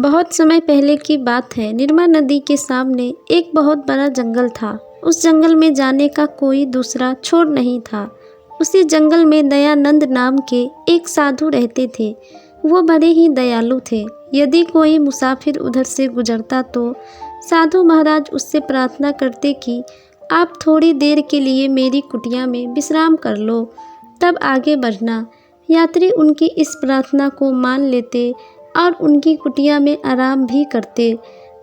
बहुत समय पहले की बात है। निर्मा नदी के सामने एक बहुत बड़ा जंगल था। उस जंगल में जाने का कोई दूसरा छोर नहीं था। उसी जंगल में दयानंद नाम के एक साधु रहते थे। वो बड़े ही दयालु थे। यदि कोई मुसाफिर उधर से गुजरता तो साधु महाराज उससे प्रार्थना करते कि आप थोड़ी देर के लिए मेरी कुटिया में विश्राम कर लो, तब आगे बढ़ना। यात्री उनकी इस प्रार्थना को मान लेते और उनकी कुटिया में आराम भी करते।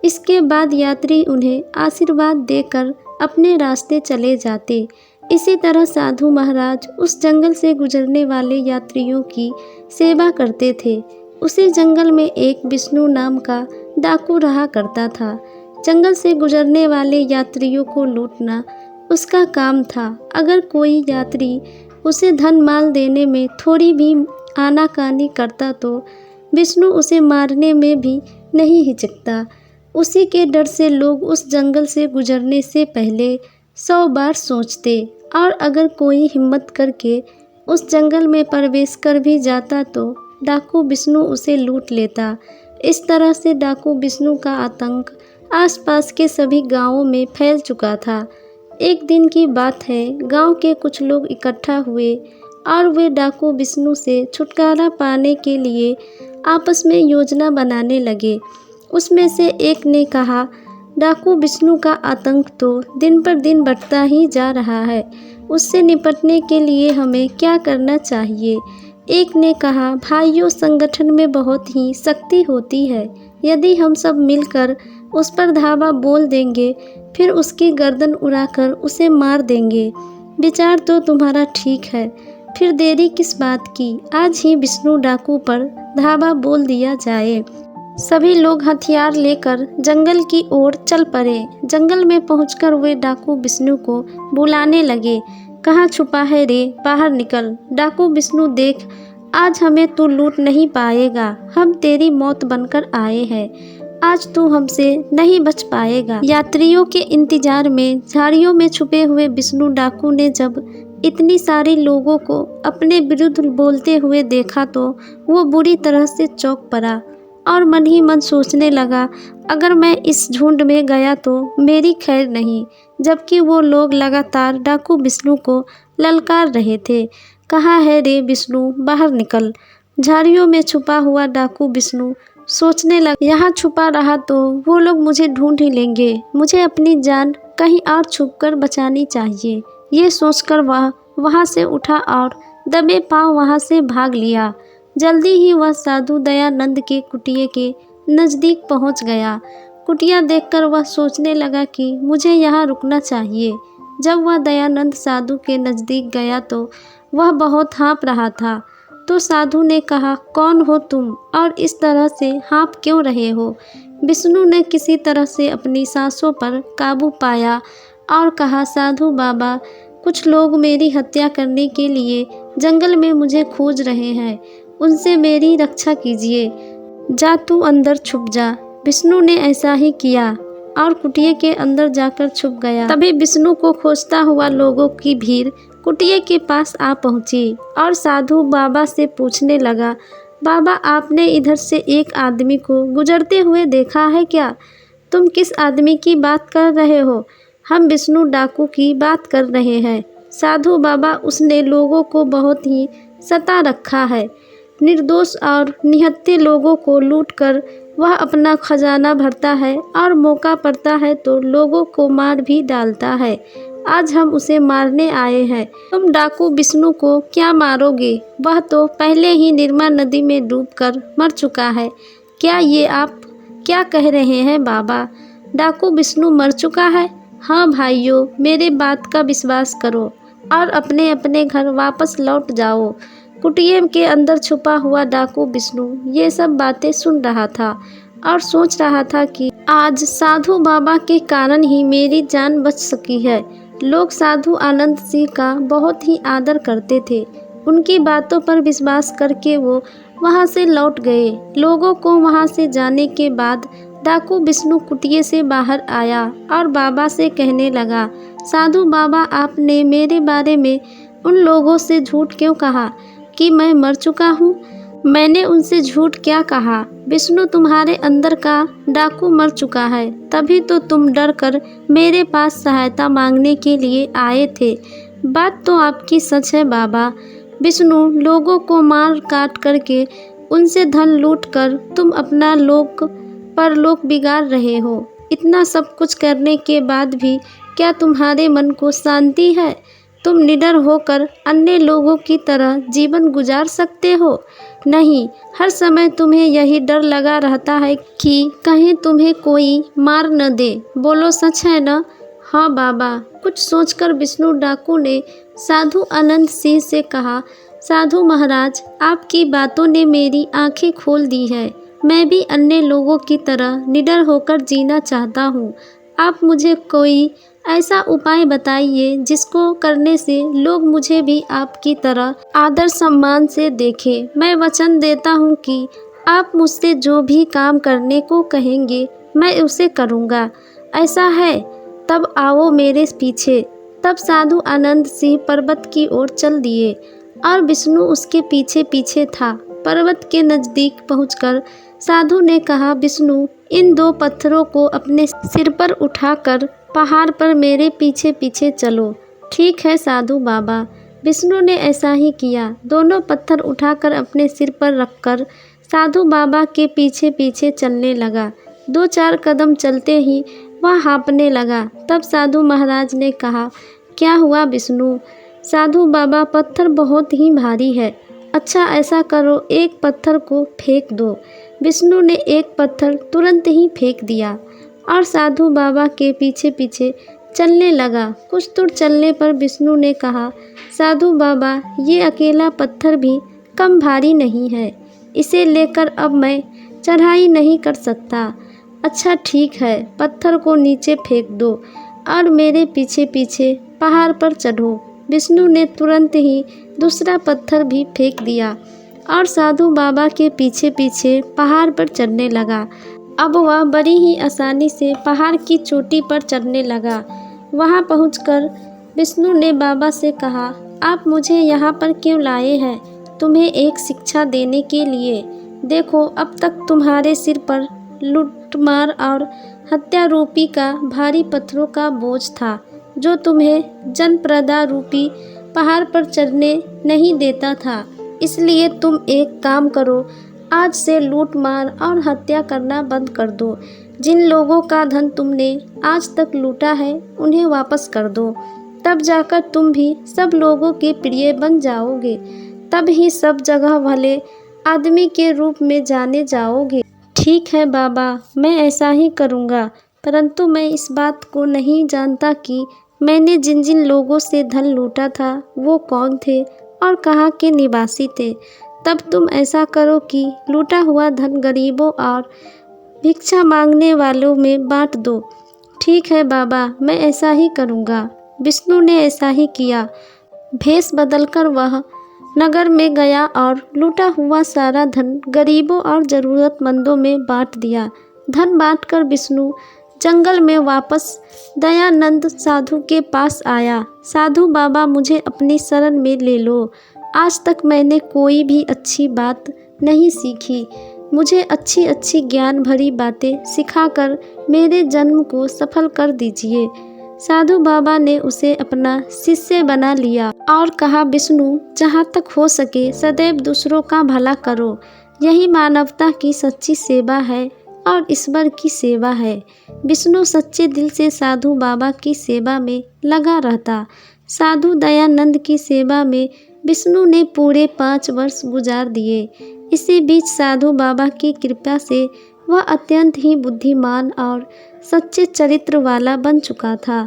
इसके बाद यात्री उन्हें आशीर्वाद देकर अपने रास्ते चले जाते। इसी तरह साधु महाराज उस जंगल से गुजरने वाले यात्रियों की सेवा करते थे। उसी जंगल में एक विष्णु नाम का डाकू रहा करता था। जंगल से गुजरने वाले यात्रियों को लूटना उसका काम था। अगर कोई यात्री उसे धन माल देने में थोड़ी भी आनाकानी करता तो विष्णु उसे मारने में भी नहीं हिचकता। उसी के डर से लोग उस जंगल से गुजरने से पहले 100 बार सोचते, और अगर कोई हिम्मत करके उस जंगल में प्रवेश कर भी जाता तो डाकू विष्णु उसे लूट लेता। इस तरह से डाकू विष्णु का आतंक आसपास के सभी गांवों में फैल चुका था। एक दिन की बात है, गांव के कुछ लोग इकट्ठा हुए और वे डाकू विष्णु से छुटकारा पाने के लिए आपस में योजना बनाने लगे। उसमें से एक ने कहा, डाकू विष्णु का आतंक तो दिन पर दिन बढ़ता ही जा रहा है, उससे निपटने के लिए हमें क्या करना चाहिए। एक ने कहा, भाइयों, संगठन में बहुत ही शक्ति होती है। यदि हम सब मिलकर उस पर धावा बोल देंगे, फिर उसकी गर्दन उड़ाकर उसे मार देंगे। विचार तो तुम्हारा ठीक है, फिर देरी किस बात की, आज ही विष्णु डाकू पर धावा बोल दिया जाए। सभी लोग हथियार लेकर जंगल की ओर चल पड़े। जंगल में पहुंचकर वे डाकू विष्णु को बुलाने लगे। कहाँ छुपा है रे, बाहर निकल। डाकू विष्णु देख, आज हमें तू लूट नहीं पाएगा। हम तेरी मौत बनकर आए हैं, आज तू हमसे नहीं बच पाएगा। यात्रियों के इंतजार में झाड़ियों में छुपे हुए विष्णु डाकू ने जब इतनी सारी लोगों को अपने विरुद्ध बोलते हुए देखा तो वो बुरी तरह से चौंक पड़ा और मन ही मन सोचने लगा, अगर मैं इस झुंड में गया तो मेरी खैर नहीं। जबकि वो लोग लगातार डाकू विष्णु को ललकार रहे थे। कहाँ है रे विष्णु, बाहर निकल। झाड़ियों में छुपा हुआ डाकू विष्णु सोचने लगा, यहाँ छुपा रहा तो वो लोग मुझे ढूंढ ही लेंगे। मुझे अपनी जान कहीं और छुपकर बचानी चाहिए। ये सोचकर वह वहाँ से उठा और दबे पांव वहाँ से भाग लिया। जल्दी ही वह साधु दयानंद के कुटिया के नज़दीक पहुँच गया। कुटिया देखकर वह सोचने लगा कि मुझे यहाँ रुकना चाहिए। जब वह दयानंद साधु के नज़दीक गया तो वह बहुत हाँफ रहा था। तो साधु ने कहा, कौन हो तुम और इस तरह से हाँफ क्यों रहे हो। विष्णु ने किसी तरह से अपनी सांसों पर काबू पाया और कहा, साधु बाबा, कुछ लोग मेरी हत्या करने के लिए जंगल में मुझे खोज रहे हैं, उनसे मेरी रक्षा कीजिए। जा तू अंदर छुप जा। विष्णु ने ऐसा ही किया और कुटिया के अंदर जाकर छुप गया। तभी विष्णु को खोजता हुआ लोगों की भीड़ कुटिया के पास आ पहुंची और साधु बाबा से पूछने लगा, बाबा, आपने इधर से एक आदमी को गुजरते हुए देखा है क्या? तुम किस आदमी की बात कर रहे हो? हम विष्णु डाकू की बात कर रहे हैं। साधु बाबा, उसने लोगों को बहुत ही सता रखा है। निर्दोष और निहत्थे लोगों को लूटकर वह अपना खजाना भरता है और मौका पड़ता है तो लोगों को मार भी डालता है। आज हम उसे मारने आए हैं। तुम डाकू विष्णु को क्या मारोगे? वह तो पहले ही निर्मा नदी में डूबकर मर चुका है। क्या ये आप क्या कह रहे हैं बाबा? डाकू विष्णु मर चुका है? हाँ भाइयों, मेरे बात का विश्वास करो और अपने अपने घर वापस लौट जाओ। कुटिया के अंदर छुपा हुआ डाकू विष्णु ये सब बातें सुन रहा था और सोच रहा था कि आज साधु बाबा के कारण ही मेरी जान बच सकी है। लोग साधु आनंद सिंह का बहुत ही आदर करते थे। उनकी बातों पर विश्वास करके वो वहाँ से लौट गए। लोगों को वहाँ से जाने के बाद डाकू विष्णु कुटिया से बाहर आया और बाबा से कहने लगा, साधु बाबा, आपने मेरे बारे में उन लोगों से झूठ क्यों कहा कि मैं मर चुका हूँ? मैंने उनसे झूठ क्या कहा? विष्णु, तुम्हारे अंदर का डाकू मर चुका है, तभी तो तुम डर कर मेरे पास सहायता मांगने के लिए आए थे। बात तो आपकी सच है बाबा। विष्णु, लोगों को मार काट करके उनसे धन लूट कर तुम अपना लोक परलोक बिगाड़ रहे हो। इतना सब कुछ करने के बाद भी क्या तुम्हारे मन को शांति है? तुम निडर होकर अन्य लोगों की तरह जीवन गुजार सकते हो? नहीं, हर समय तुम्हें यही डर लगा रहता है कि कहीं तुम्हें कोई मार न दे। बोलो, सच है ना? हाँ बाबा। कुछ सोचकर विष्णु डाकू ने साधु अनंत सिंह से कहा, साधु महाराज, आपकी बातों ने मेरी आंखें खोल दी है। मैं भी अन्य लोगों की तरह निडर होकर जीना चाहता हूँ। आप मुझे कोई ऐसा उपाय बताइए जिसको करने से लोग मुझे भी आपकी तरह आदर सम्मान से देखें। मैं वचन देता हूँ कि आप मुझसे जो भी काम करने को कहेंगे मैं उसे करूँगा। ऐसा है? तब आओ मेरे पीछे। तब साधु आनंद सिंह पर्वत की ओर चल दिए और विष्णु उसके पीछे पीछे था। पर्वत के नज़दीक पहुंचकर साधु ने कहा, विष्णु, इन 2 पत्थरों को अपने सिर पर उठाकर पहाड़ पर मेरे पीछे पीछे चलो। ठीक है साधु बाबा। विष्णु ने ऐसा ही किया। दोनों पत्थर उठाकर अपने सिर पर रखकर साधु बाबा के पीछे पीछे चलने लगा। 2-4 कदम चलते ही वह हाँफने लगा। तब साधु महाराज ने कहा, क्या हुआ विष्णु? साधु बाबा, पत्थर बहुत ही भारी है। अच्छा ऐसा करो, एक पत्थर को फेंक दो। विष्णु ने एक पत्थर तुरंत ही फेंक दिया और साधु बाबा के पीछे पीछे चलने लगा। कुछ दूर चलने पर विष्णु ने कहा, साधु बाबा, ये अकेला पत्थर भी कम भारी नहीं है। इसे लेकर अब मैं चढ़ाई नहीं कर सकता। अच्छा ठीक है, पत्थर को नीचे फेंक दो और मेरे पीछे पीछे पहाड़ पर चढ़ो। विष्णु ने तुरंत ही दूसरा पत्थर भी फेंक दिया और साधु बाबा के पीछे पीछे पहाड़ पर चढ़ने लगा। अब वह बड़ी ही आसानी से पहाड़ की चोटी पर चढ़ने लगा। वहां पहुंचकर विष्णु ने बाबा से कहा, आप मुझे यहाँ पर क्यों लाए हैं? तुम्हें एक शिक्षा देने के लिए। देखो, अब तक तुम्हारे सिर पर लूटमार और हत्या रूपी का भारी पत्थरों का बोझ था, जो तुम्हें जनप्रदा रूपी पहाड़ पर चढ़ने नहीं देता था। इसलिए तुम एक काम करो, आज से लूट मार और हत्या करना बंद कर दो। जिन लोगों का धन तुमने आज तक लूटा है उन्हें वापस कर दो। तब जाकर तुम भी सब लोगों के प्रिय बन जाओगे। तब ही सब जगह भले आदमी के रूप में जाने जाओगे। ठीक है बाबा, मैं ऐसा ही करूँगा। परंतु मैं इस बात को नहीं जानता कि मैंने जिन जिन लोगों से धन लूटा था वो कौन थे और कहाँ के निवासी थे। तब तुम ऐसा करो कि लूटा हुआ धन गरीबों और भिक्षा मांगने वालों में बांट दो। ठीक है बाबा, मैं ऐसा ही करूँगा। विष्णु ने ऐसा ही किया। भेष बदलकर वह नगर में गया और लूटा हुआ सारा धन गरीबों और ज़रूरतमंदों में बांट दिया। धन बांटकर विष्णु जंगल में वापस दयानंद साधु के पास आया। साधु बाबा, मुझे अपनी शरण में ले लो। आज तक मैंने कोई भी अच्छी बात नहीं सीखी। मुझे अच्छी अच्छी ज्ञान भरी बातें सिखाकर मेरे जन्म को सफल कर दीजिए। साधु बाबा ने उसे अपना शिष्य बना लिया और कहा, विष्णु, जहाँ तक हो सके सदैव दूसरों का भला करो। यही मानवता की सच्ची सेवा है और ईश्वर की सेवा है। विष्णु सच्चे दिल से साधु बाबा की सेवा में लगा रहता। साधु दयानंद की सेवा में विष्णु ने पूरे 5 वर्ष गुजार दिए। इसी बीच साधु बाबा की कृपा से वह अत्यंत ही बुद्धिमान और सच्चे चरित्र वाला बन चुका था।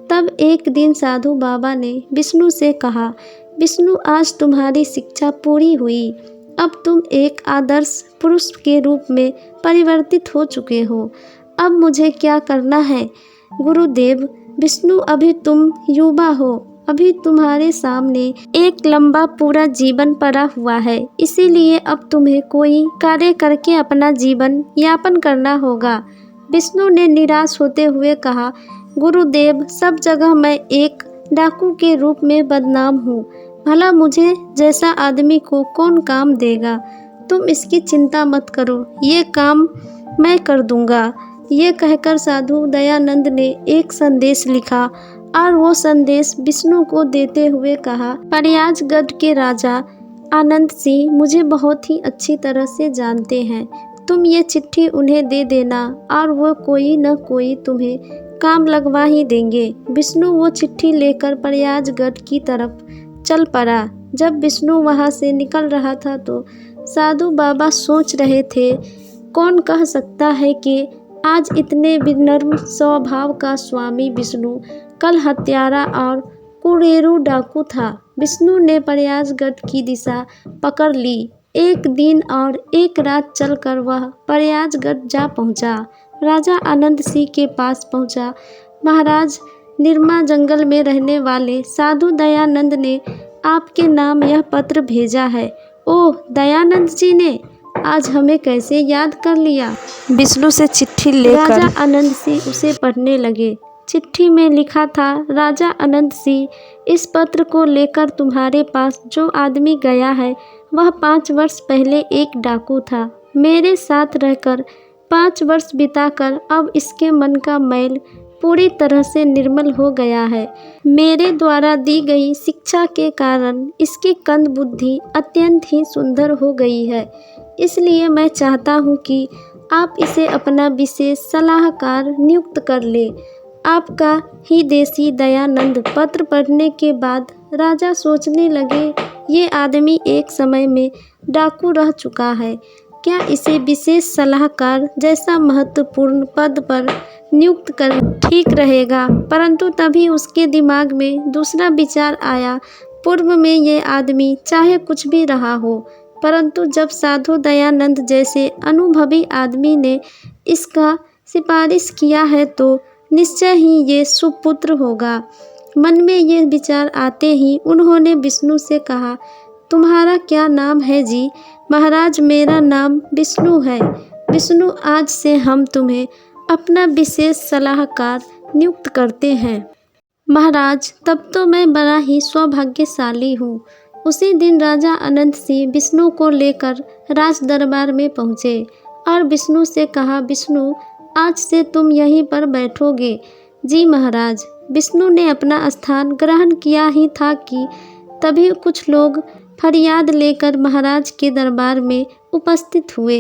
तब एक दिन साधु बाबा ने विष्णु से कहा, विष्णु, आज तुम्हारी शिक्षा पूरी हुई। अब तुम एक आदर्श पुरुष के रूप में परिवर्तित हो चुके हो। अब मुझे क्या करना है? गुरुदेव, विष्णु, अभी तुम युवा हो। अभी तुम्हारे सामने एक लंबा पूरा जीवन पड़ा हुआ है। इसीलिए अब तुम्हें कोई कार्य करके अपना जीवन यापन करना होगा। विष्णु ने निराश होते हुए कहा, गुरुदेव, सब जगह मैं एक डाकू के रूप में बदनाम हूँ। भला मुझे जैसा आदमी को कौन काम देगा? तुम इसकी चिंता मत करो, ये काम मैं कर दूंगा। ये कहकर साधु दयानंद ने एक संदेश लिखा और वो संदेश विष्णु को देते हुए कहा, प्रयागगढ़ के राजा आनंद सिंह मुझे बहुत ही अच्छी तरह से जानते हैं। तुम ये चिट्ठी उन्हें दे देना और वो कोई न कोई तुम्हें काम लगवा ही देंगे। विष्णु वो चिट्ठी लेकर प्रयागगढ़ की तरफ चल पड़ा। जब विष्णु वहाँ से निकल रहा था तो साधु बाबा सोच रहे थे, कौन कह सकता है कि आज इतने विनम्र स्वभाव का स्वामी विष्णु कल हत्यारा और कुरेरू डाकू था। विष्णु ने प्रयागगढ़ की दिशा पकड़ ली। एक दिन और एक रात चलकर वह प्रयागगढ़ जा पहुंचा। राजा आनंद सिंह के पास पहुंचा। महाराज, निर्मा जंगल में रहने वाले साधु दयानंद ने आपके नाम यह पत्र भेजा है। ओह, दयानंद जी ने आज हमें कैसे याद कर लिया। विष्णु से चिट्ठी लेकर राजा आनंद सिंह उसे पढ़ने लगे। चिट्ठी में लिखा था, राजा आनंद सिंह, इस पत्र को लेकर तुम्हारे पास जो आदमी गया है वह 5 वर्ष पहले एक डाकू था। मेरे साथ रहकर 5 वर्ष बिताकर अब इसके मन का मैल पूरी तरह से निर्मल हो गया है। मेरे द्वारा दी गई शिक्षा के कारण इसकी कंद बुद्धि अत्यंत ही सुंदर हो गई है। इसलिए मैं चाहता हूँ कि आप इसे अपना विशेष सलाहकार नियुक्त कर ले। आपका ही देसी दयानंद। पत्र पढ़ने के बाद राजा सोचने लगे, ये आदमी एक समय में डाकू रह चुका है, क्या इसे विशेष सलाहकार जैसा महत्वपूर्ण पद पर नियुक्त कर ठीक रहेगा। परंतु तभी उसके दिमाग में दूसरा विचार आया। पूर्व में ये आदमी चाहे कुछ भी रहा हो, परंतु जब साधु दयानंद जैसे अनुभवी आदमी ने इसका सिफारिश किया है तो निश्चय ही ये सुपुत्र होगा। मन में ये विचार आते ही उन्होंने विष्णु से कहा, तुम्हारा क्या नाम है जी। महाराज, मेरा नाम विष्णु है। विष्णु, आज से हम तुम्हें अपना विशेष सलाहकार नियुक्त करते हैं। महाराज, तब तो मैं बड़ा ही सौभाग्यशाली हूँ। उसी दिन राजा आनंद सिंह विष्णु को लेकर राज दरबार में पहुँचे और विष्णु से कहा, विष्णु, आज से तुम यहीं पर बैठोगे। जी महाराज। विष्णु ने अपना स्थान ग्रहण किया ही था कि तभी कुछ लोग फरियाद लेकर महाराज के दरबार में उपस्थित हुए।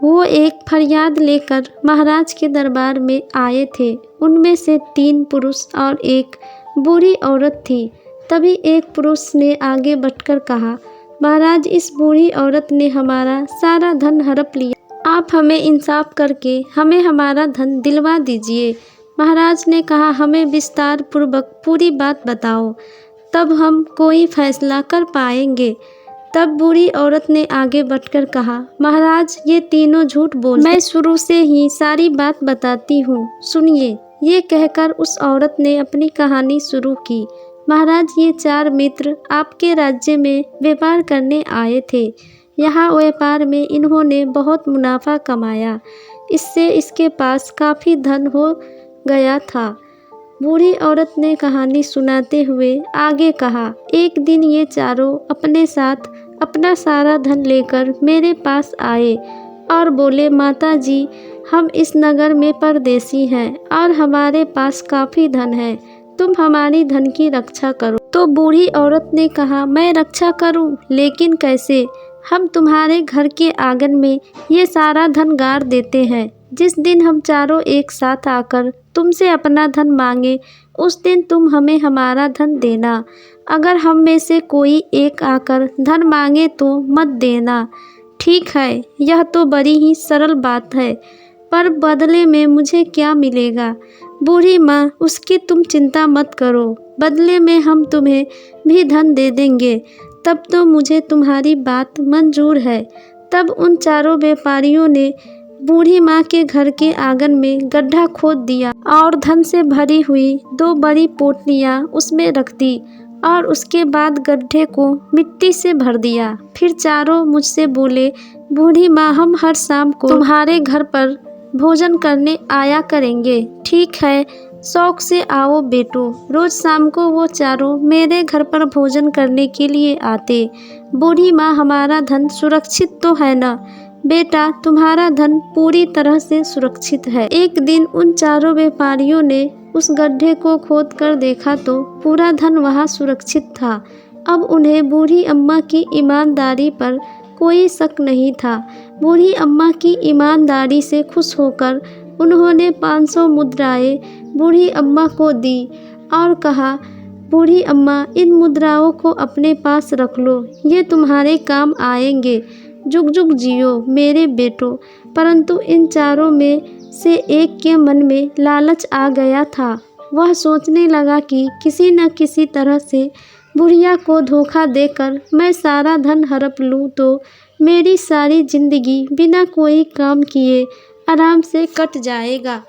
वो एक फरियाद लेकर महाराज के दरबार में आए थे। उनमें से 3 पुरुष और एक बूढ़ी औरत थी। तभी एक पुरुष ने आगे बढ़कर कहा, महाराज, इस बूढ़ी औरत ने हमारा सारा धन हड़प लिया। आप हमें इंसाफ करके हमें हमारा धन दिलवा दीजिए। महाराज ने कहा, हमें विस्तार पूर्वक पूरी बात बताओ, तब हम कोई फैसला कर पाएंगे। तब बूढ़ी औरत ने आगे बढ़कर कहा, महाराज, ये तीनों झूठ बोल, मैं शुरू से ही सारी बात बताती हूँ, सुनिए। ये कहकर उस औरत ने अपनी कहानी शुरू की। महाराज, ये 4 मित्र आपके राज्य में व्यापार करने आए थे। यहाँ व्यापार में इन्होंने बहुत मुनाफा कमाया। इससे इसके पास काफ़ी धन हो गया था। बूढ़ी औरत ने कहानी सुनाते हुए आगे कहा, एक दिन ये चारों अपने साथ अपना सारा धन लेकर मेरे पास आए और बोले, माता जी, हम इस नगर में परदेसी हैं और हमारे पास काफ़ी धन है, तुम हमारी धन की रक्षा करो। तो बूढ़ी औरत ने कहा, मैं रक्षा करूं, लेकिन कैसे? हम तुम्हारे घर के आंगन में ये सारा धन गाड़ देते हैं। जिस दिन हम चारों एक साथ आकर तुमसे अपना धन मांगे, उस दिन तुम हमें हमारा धन देना। अगर हम में से कोई एक आकर धन मांगे तो मत देना। ठीक है, यह तो बड़ी ही सरल बात है, पर बदले में मुझे क्या मिलेगा? बूढ़ी माँ, उसकी तुम चिंता मत करो, बदले में हम तुम्हें भी धन दे देंगे। तब तो मुझे तुम्हारी बात मंजूर है। तब उन चारों व्यापारियों ने बूढ़ी माँ के घर के आंगन में गड्ढा खोद दिया और धन से भरी हुई 2 बड़ी पोटलियाँ उसमें रख दी और उसके बाद गड्ढे को मिट्टी से भर दिया। फिर चारों मुझसे बोले, बूढ़ी माँ, हम हर शाम को तुम्हारे घर पर भोजन करने आया करेंगे। ठीक है, शौक से आओ बेटो। रोज शाम को वो चारों मेरे घर पर भोजन करने के लिए आते। बूढ़ी माँ, हमारा धन सुरक्षित तो है ना? बेटा, तुम्हारा धन पूरी तरह से सुरक्षित है। एक दिन उन चारों व्यापारियों ने उस गड्ढे को खोद कर देखा तो पूरा धन वहाँ सुरक्षित था। अब उन्हें बूढ़ी अम्मा की ईमानदारी पर कोई शक नहीं था। बूढ़ी अम्मा की ईमानदारी से खुश होकर उन्होंने 500 मुद्राएं बूढ़ी अम्मा को दी और कहा, बूढ़ी अम्मा, इन मुद्राओं को अपने पास रख लो, ये तुम्हारे काम आएंगे। जुग जुग जियो मेरे बेटो। परंतु इन चारों में से एक के मन में लालच आ गया था। वह सोचने लगा कि किसी न किसी तरह से बुढ़िया को धोखा देकर मैं सारा धन हड़प लूँ तो मेरी सारी जिंदगी बिना कोई काम किए आराम से कट जाएगा।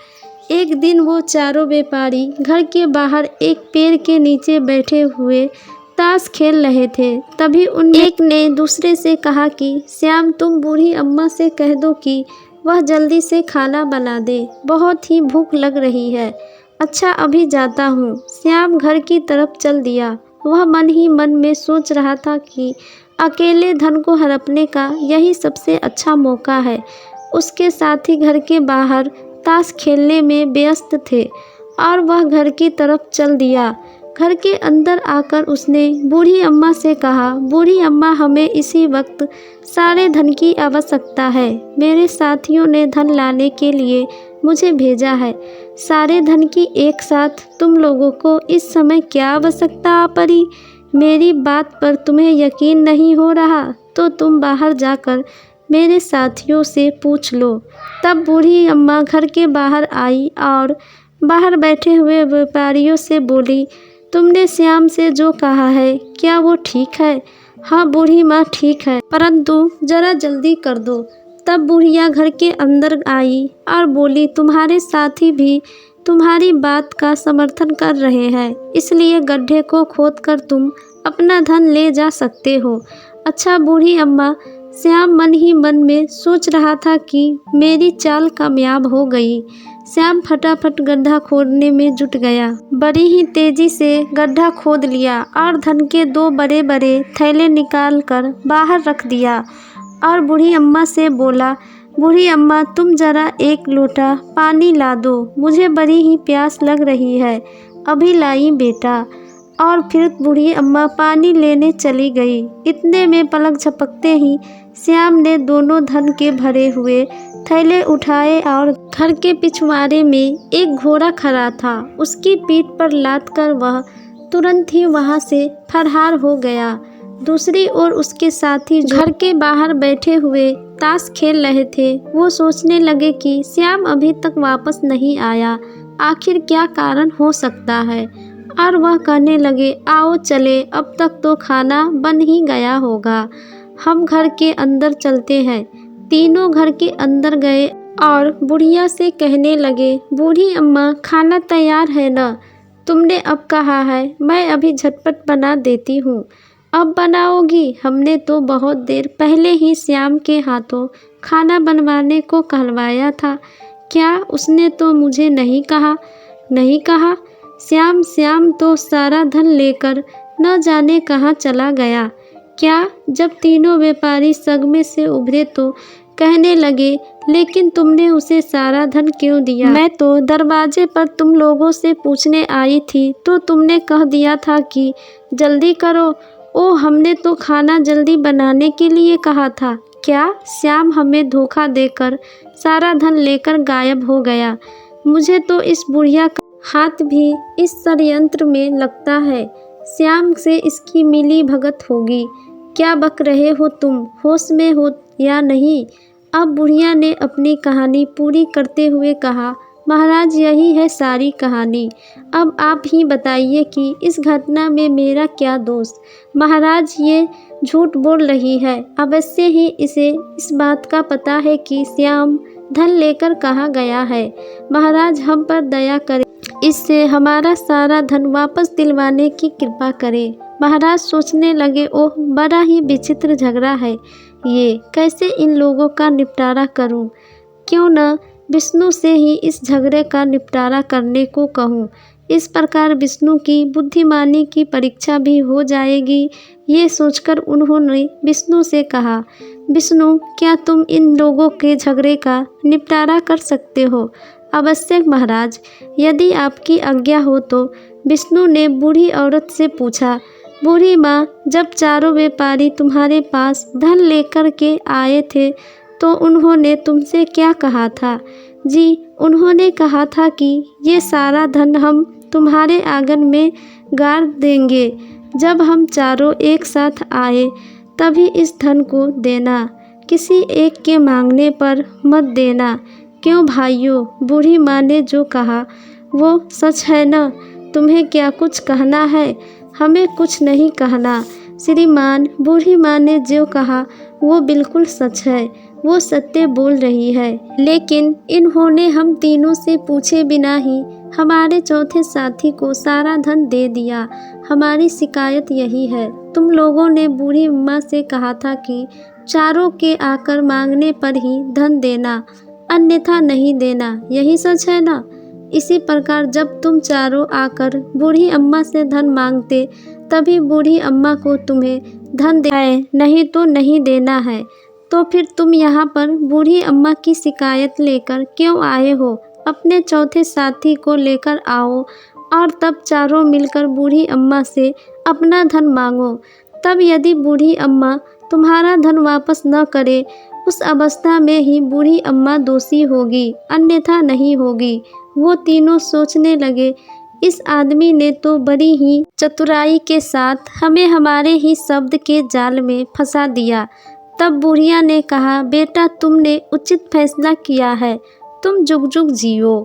एक दिन वो चारों व्यापारी घर के बाहर एक पेड़ के नीचे बैठे हुए ताश खेल रहे थे। तभी उन एक ने दूसरे से कहा कि श्याम, तुम बूढ़ी अम्मा से कह दो कि वह जल्दी से खाना बना दे, बहुत ही भूख लग रही है। अच्छा, अभी जाता हूँ। श्याम घर की तरफ चल दिया। वह मन ही मन में सोच रहा था कि अकेले धन को हड़पने का यही सबसे अच्छा मौका है। उसके साथी घर के बाहर ताश खेलने में व्यस्त थे और वह घर की तरफ चल दिया। घर के अंदर आकर उसने बूढ़ी अम्मा से कहा, बूढ़ी अम्मा, हमें इसी वक्त सारे धन की आवश्यकता है। मेरे साथियों ने धन लाने के लिए मुझे भेजा है। सारे धन की एक साथ तुम लोगों को इस समय क्या आवश्यकता आ पड़ी? मेरी बात पर तुम्हें यकीन नहीं हो रहा तो तुम बाहर जाकर मेरे साथियों से पूछ लो। तब बूढ़ी अम्मा घर के बाहर आई और बाहर बैठे हुए व्यापारियों से बोली, तुमने श्याम से जो कहा है क्या वो ठीक है? हाँ बूढ़ी माँ, ठीक है, परंतु जरा जल्दी कर दो। तब बुढ़िया घर के अंदर आई और बोली, तुम्हारे साथी भी तुम्हारी बात का समर्थन कर रहे हैं, इसलिए गड्ढे को खोदकर तुम अपना धन ले जा सकते हो। अच्छा बूढ़ी अम्मा, श्याम मन ही मन में सोच रहा था कि मेरी चाल कामयाब हो गई। श्याम फटाफट गड्ढा खोदने में जुट गया। बड़ी ही तेजी से गड्ढा खोद लिया और धन के 2 बड़े बड़े थैले निकाल कर बाहर रख दिया और बूढ़ी अम्मा से बोला, बूढ़ी अम्मा, तुम जरा एक लोटा पानी ला दो, मुझे बड़ी ही प्यास लग रही है। अभी लाई बेटा। और फिर बूढ़ी अम्मा पानी लेने चली गई। इतने में पलक झपकते ही श्याम ने दोनों धन के भरे हुए थैले उठाए और घर के पिछवाड़े में एक घोड़ा खड़ा था। उसकी पीठ पर लाद कर वह तुरंत ही वहां से फरार हो गया। दूसरी ओर उसके साथी घर के बाहर बैठे हुए ताश खेल रहे थे। वो सोचने लगे कि श्याम अभी तक वापस नहीं आया, आखिर क्या कारण हो सकता है। और वह कहने लगे, आओ चले, अब तक तो खाना बन ही गया होगा, हम घर के अंदर चलते हैं। तीनों घर के अंदर गए और बुढ़िया से कहने लगे, बूढ़ी अम्मा, खाना तैयार है ना? तुमने अब कहा है, मैं अभी झटपट बना देती हूँ। अब बनाओगी? हमने तो बहुत देर पहले ही श्याम के हाथों खाना बनवाने को कहलवाया था। क्या उसने तो मुझे नहीं कहा? नहीं कहा? श्याम तो सारा धन लेकर न जाने कहाँ चला गया। क्या? जब तीनों व्यापारी सदमे से उभरे तो कहने लगे, लेकिन तुमने उसे सारा धन क्यों दिया? मैं तो दरवाजे पर तुम लोगों से पूछने आई थी तो तुमने कह दिया था कि जल्दी करो। ओ, हमने तो खाना जल्दी बनाने के लिए कहा था। क्या? श्याम हमें धोखा देकर सारा धन लेकर गायब हो गया। मुझे तो इस बुढ़िया का हाथ भी इस षड्यंत्र में लगता है। श्याम से इसकी मिली भगत होगी। क्या बक रहे हो तुम? होश में हो या नहीं? अब बुढ़िया ने अपनी कहानी पूरी करते हुए कहा, महाराज, यही है सारी कहानी। अब आप ही बताइए कि इस घटना में मेरा क्या दोष? महाराज, ये झूठ बोल रही है। अवश्य ही इसे इस बात का पता है कि श्याम धन लेकर कहाँ गया है। महाराज, हम पर दया करें, इससे हमारा सारा धन वापस दिलवाने की कृपा करें। महाराज सोचने लगे, ओह, बड़ा ही विचित्र झगड़ा है ये, कैसे इन लोगों का निपटारा करूं? क्यों न विष्णु से ही इस झगड़े का निपटारा करने को कहूँ। इस प्रकार विष्णु की बुद्धिमानी की परीक्षा भी हो जाएगी। ये सोचकर उन्होंने विष्णु से कहा, विष्णु, क्या तुम इन लोगों के झगड़े का निपटारा कर सकते हो? अवश्य महाराज, यदि आपकी आज्ञा हो तो। विष्णु ने बूढ़ी औरत से पूछा, बूढ़ी माँ, जब चारों व्यापारी तुम्हारे पास धन लेकर के आए थे तो उन्होंने तुमसे क्या कहा था? जी, उन्होंने कहा था कि ये सारा धन हम तुम्हारे आंगन में गाड़ देंगे। जब हम चारों एक साथ आए तभी इस धन को देना, किसी एक के मांगने पर मत देना। क्यों भाइयों, बूढ़ी माँ ने जो कहा वो सच है ना? तुम्हें क्या कुछ कहना है? हमें कुछ नहीं कहना श्रीमान। बूढ़ी माँ ने जो कहा वो बिल्कुल सच है, वो सत्य बोल रही है। लेकिन इन्होंने हम तीनों से पूछे बिना ही हमारे चौथे साथी को सारा धन दे दिया। हमारी शिकायत यही है। तुम लोगों ने बूढ़ी अम्मा से कहा था कि चारों के आकर मांगने पर ही धन देना, अन्यथा नहीं देना। यही सच है ना? इसी प्रकार जब तुम चारों आकर बूढ़ी अम्मा से धन मांगते तभी बूढ़ी अम्मा को तुम्हें धन देना है, नहीं तो नहीं देना है। तो फिर तुम यहाँ पर बूढ़ी अम्मा की शिकायत लेकर क्यों आए हो? अपने चौथे साथी को लेकर आओ और तब चारों मिलकर बूढ़ी अम्मा से अपना धन मांगो। तब यदि बूढ़ी अम्मा तुम्हारा धन वापस न करे, उस अवस्था में ही बूढ़ी अम्मा दोषी होगी, अन्यथा नहीं होगी। वो तीनों सोचने लगे, इस आदमी ने तो बड़ी ही चतुराई के साथ हमें हमारे ही शब्द के जाल में फंसा दिया। तब बुढ़िया ने कहा, बेटा, तुमने उचित फैसला किया है, तुम जुग जुग जियो।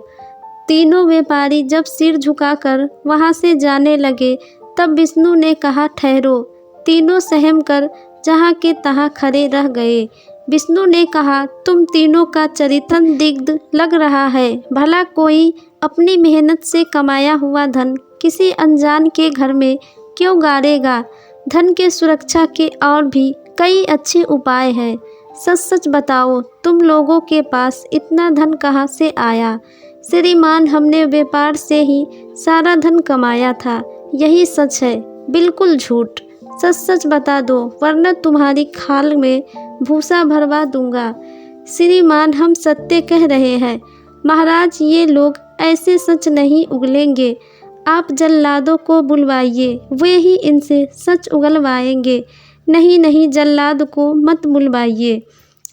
तीनों व्यापारी जब सिर झुकाकर वहाँ से जाने लगे तब विष्णु ने कहा, ठहरो। तीनों सहम कर जहाँ के तहाँ खड़े रह गए। विष्णु ने कहा, तुम तीनों का चरित्र दिग्ध लग रहा है। भला कोई अपनी मेहनत से कमाया हुआ धन किसी अनजान के घर में क्यों गाड़ेगा? धन के सुरक्षा के और भी कई अच्छे उपाय हैं। सच सच बताओ, तुम लोगों के पास इतना धन कहाँ से आया? श्रीमान, हमने व्यापार से ही सारा धन कमाया था। यही सच है, बिल्कुल झूठ। सच सच बता दो, वरना तुम्हारी खाल में भूसा भरवा दूंगा। श्रीमान, हम सत्य कह रहे हैं। महाराज, ये लोग ऐसे सच नहीं उगलेंगे। आप जल्लादों को बुलवाइए, वे ही इनसे सच उगलवाएंगे। नहीं नहीं, जल्लाद को मत बुलवाइए,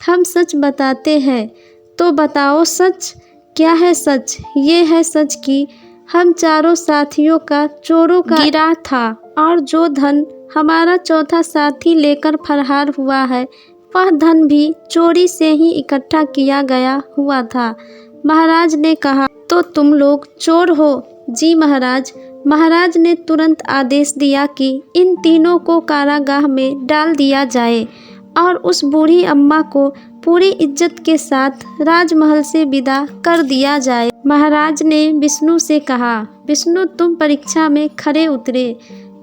हम सच बताते हैं। तो बताओ सच। क्या है सच? ये है सच कि हम चारों साथियों का चोरों का गिरा था और जो धन हमारा चौथा साथी लेकर फरार हुआ है वह धन भी चोरी से ही इकट्ठा किया गया हुआ था। महाराज ने कहा, तो तुम लोग चोर हो? जी महाराज। महाराज ने तुरंत आदेश दिया कि इन तीनों को कारागाह में डाल दिया जाए और उस बूढ़ी अम्मा को पूरी इज्जत के साथ राजमहल से विदा कर दिया जाए। महाराज ने विष्णु से कहा, विष्णु, तुम परीक्षा में खरे उतरे,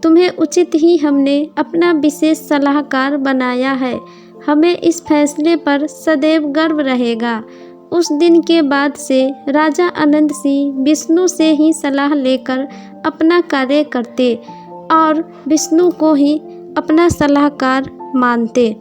तुम्हें उचित ही हमने अपना विशेष सलाहकार बनाया है। हमें इस फैसले पर सदैव गर्व रहेगा। उस दिन के बाद से राजा आनंद सिंह विष्णु से ही सलाह लेकर अपना कार्य करते और विष्णु को ही अपना सलाहकार मानते।